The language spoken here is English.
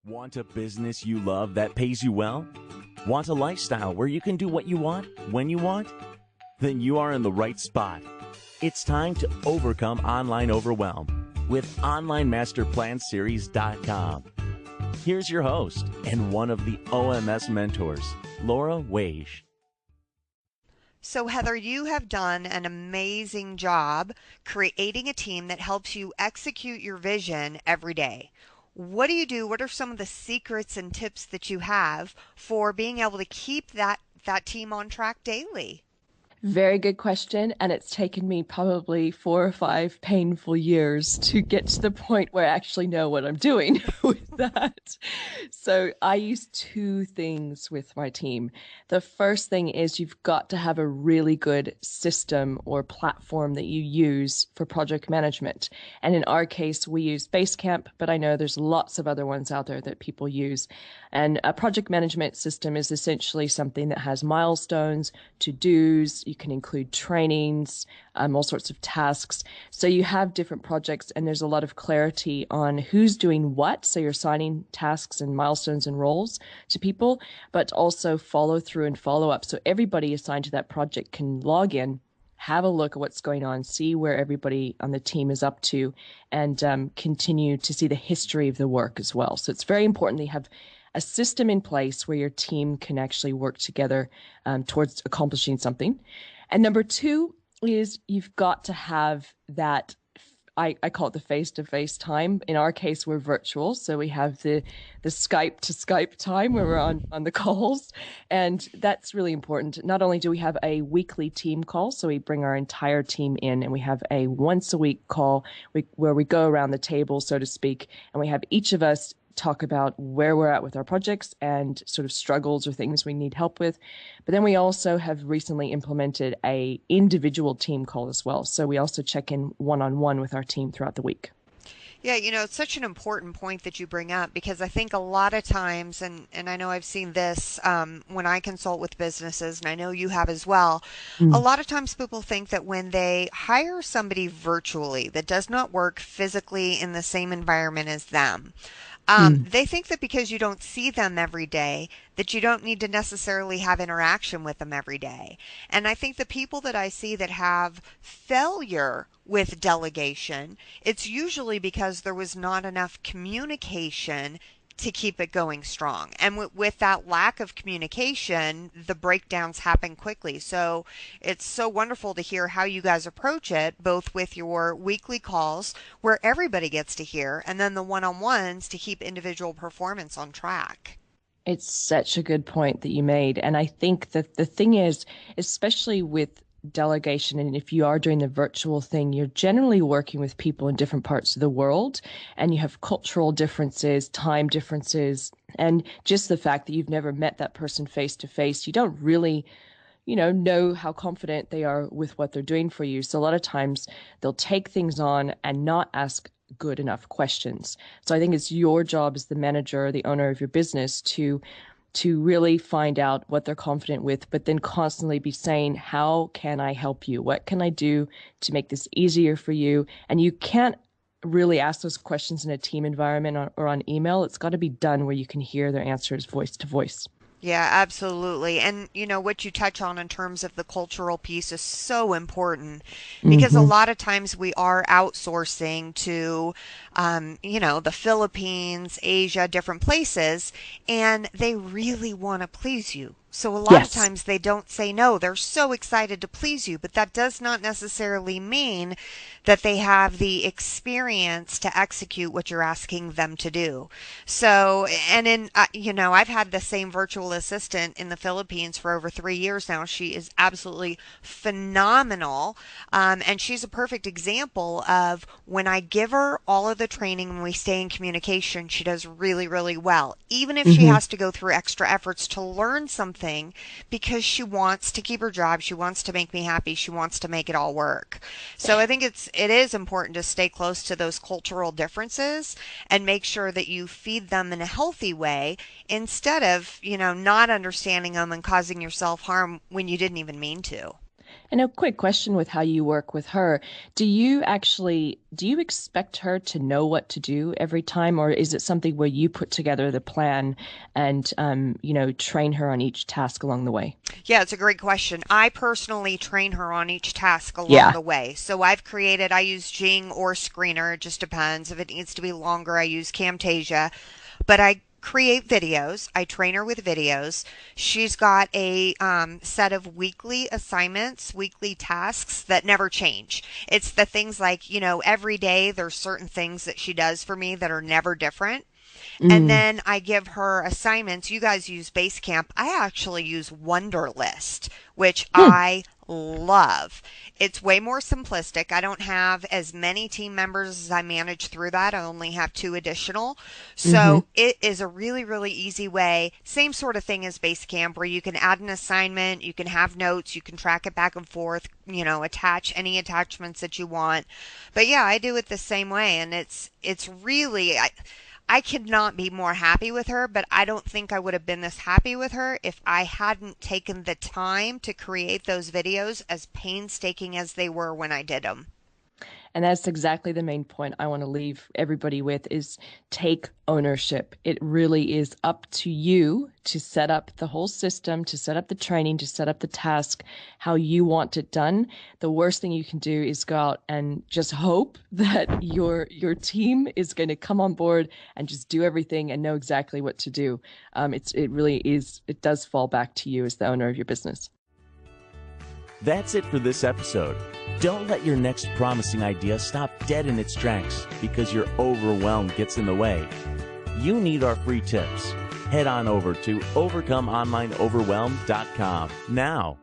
Want a business you love that pays you well? Want a lifestyle where you can do what you want, when you want? Then you are in the right spot. It's time to overcome online overwhelm with OnlineMasterPlanSeries.com. Here's your host and one of the OMS mentors, Laura Waage. So Heather, you have done an amazing job creating a team that helps you execute your vision every day. What do you do? What are some of the secrets and tips that you have for being able to keep that team on track daily? Very good question. And it's taken me probably 4 or 5 painful years to get to the point where I actually know what I'm doing with that. So I use 2 things with my team. The first thing is you've got to have a really good system or platform that you use for project management. And in our case, we use Basecamp, but I know there's lots of other ones out there that people use. And a project management system is essentially something that has milestones, to-dos. You can include trainings, all sorts of tasks. So you have different projects and there's a lot of clarity on who's doing what. So you're assigning tasks and milestones and roles to people, but also follow through and follow up. So everybody assigned to that project can log in, have a look at what's going on, see where everybody on the team is up to, and continue to see the history of the work as well. So it's very important that you have a system in place where your team can actually work together towards accomplishing something. And number 2 is you've got to have that, I call it the face-to-face time. In our case, we're virtual, so we have the Skype to Skype time where we're on the calls. And that's really important. Not only do we have a weekly team call, so we bring our entire team in, and we have a once-a-week call where we go around the table, so to speak, and we have each of us talk about where we're at with our projects and sort of struggles or things we need help with. But then we also have recently implemented a individual team call as well. So we also check in one-on-one with our team throughout the week. Yeah, it's such an important point that you bring up because I think a lot of times, and I know I've seen this when I consult with businesses, and I know you have as well, a lot of times people think that when they hire somebody virtually that does not work physically in the same environment as them, they think that because you don't see them every day, that you don't need to necessarily have interaction with them every day. And I think the people that I see that have failure with delegation, it's usually because there was not enough communication to keep it going strong. And with that lack of communication, the breakdowns happen quickly. So it's so wonderful to hear how you guys approach it, both with your weekly calls where everybody gets to hear, and then the one-on-ones to keep individual performance on track. It's such a good point that you made. And I think that the thing is, especially with delegation, and if you are doing the virtual thing, you're generally working with people in different parts of the world, and you have cultural differences, time differences, and just the fact that you've never met that person face to face, you don't really know how confident they are with what they're doing for you. So a lot of times they'll take things on and not ask good enough questions. So I think it's your job as the manager or the owner of your business to really find out what they're confident with, but then constantly be saying, how can I help you? What can I do to make this easier for you? And you can't really ask those questions in a team environment or on email. It's got to be done where you can hear their answers voice to voice. Yeah, absolutely. And what you touch on in terms of the cultural piece is so important because a lot of times we are outsourcing to, the Philippines, Asia, different places, and they really want to please you. So a lot of times they don't say no. They're so excited to please you, but that does not necessarily mean that they have the experience to execute what you're asking them to do. So, and I've had the same virtual assistant in the Philippines for over 3 years now. She is absolutely phenomenal. And she's a perfect example of when I give her all of the training and we stay in communication, she does really, really well. Even if she has to go through extra efforts to learn something because she wants to keep her job, she wants to make me happy, she wants to make it all work. So I think it is important to stay close to those cultural differences and make sure that you feed them in a healthy way instead of, not understanding them and causing yourself harm when you didn't even mean to. And a quick question with how you work with her. Do you expect her to know what to do every time, or is it something where you put together the plan and, train her on each task along the way? Yeah, it's a great question. I personally train her on each task along Yeah. the way. So I use Jing or Screener. It just depends. If it needs to be longer, I use Camtasia. But I create videos. I train her with videos. She's got a set of weekly assignments, weekly tasks that never change. It's the things like, every day there's certain things that she does for me that are never different. And Mm. then I give her assignments. You guys use Basecamp. I actually use Wunderlist, which Hmm. I love. It's way more simplistic. I don't have as many team members as I manage through that. I only have 2 additional. Mm-hmm. So it is a really, really easy way. Same sort of thing as Basecamp, where you can add an assignment, you can have notes, you can track it back and forth, attach any attachments that you want. But yeah, I do it the same way, and it's really. I could not be more happy with her, but I don't think I would have been this happy with her if I hadn't taken the time to create those videos, as painstaking as they were when I did them. And that's exactly the main point I want to leave everybody with is take ownership. It really is up to you to set up the whole system, to set up the training, to set up the task, how you want it done. The worst thing you can do is go out and just hope that your team is going to come on board and just do everything and know exactly what to do. It does fall back to you as the owner of your business. That's it for this episode. Don't let your next promising idea stop dead in its tracks because your overwhelm gets in the way. You need our free tips. Head on over to overcomeonlineoverwhelm.com now.